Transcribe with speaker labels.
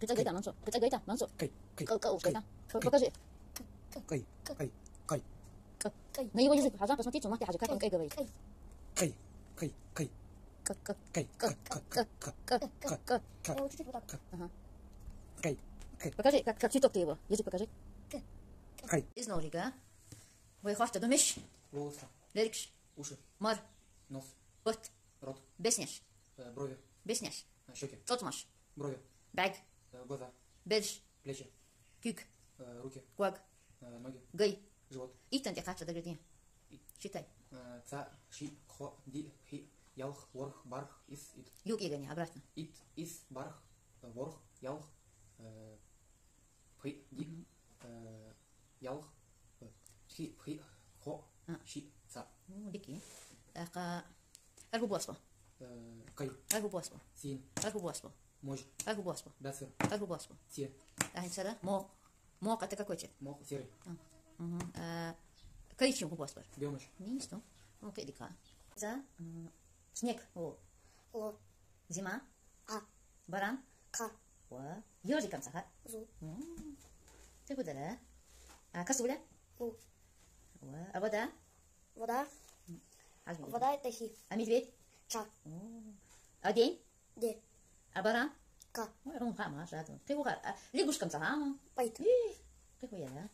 Speaker 1: Кыца гайда, Мансур. Покажи. На его язык, Хазан, посмотрите, он как он говорит. Покажи, как цветок ты его. Язык покажи. Из Норика. Вы хватит думаешь?
Speaker 2: Волосы.
Speaker 1: Лерикш.
Speaker 2: Уши.
Speaker 1: Мар.
Speaker 2: Нос.
Speaker 1: Рот.
Speaker 2: Рот.
Speaker 1: Беснеш.
Speaker 2: Брови.
Speaker 1: Беснеш.
Speaker 2: Щеки.
Speaker 1: Тотмаш.
Speaker 2: Брови.
Speaker 1: Бэг.
Speaker 2: Глаза.
Speaker 1: Бельш.
Speaker 2: Плечи.
Speaker 1: Кюк.
Speaker 2: Руки.
Speaker 1: Куаг.
Speaker 2: Ноги.
Speaker 1: Гай.
Speaker 2: Живот.
Speaker 1: Итан те хача даградин. Считай.
Speaker 2: Ца, ши, хо, ди, хи, ялх, ворх, барх, ис, ит.
Speaker 1: Юг игани, обратно.
Speaker 2: Ит, ис, барх, ворх, ялх, пхи, ди, ялх, хи, пхи, хо, ши, ца.
Speaker 1: Дики. Как босво.
Speaker 2: Кай.
Speaker 1: Как босво.
Speaker 2: Син.
Speaker 1: Как босво.
Speaker 2: Мож.
Speaker 1: Как босво.
Speaker 2: Дасыр.
Speaker 1: Как босво.
Speaker 2: Се.
Speaker 1: Ахинсада. Мок, а ты какой цвет?
Speaker 2: Мох, серый.
Speaker 1: Коричневый босво.
Speaker 2: Белмыш.
Speaker 1: Не что. Ну, кедика. За снег. О. Зима. Баран. Ёжиком саха. Ты куда, да? Косуля. А вода?
Speaker 3: Вода это хи.
Speaker 1: А медведь?
Speaker 3: Ча.
Speaker 1: А день?
Speaker 3: Де.
Speaker 1: А баран?
Speaker 3: Ка.
Speaker 1: Ром хама, жадно. Ты лягушкам саха.
Speaker 3: Пайт.
Speaker 1: Ты хуя, да?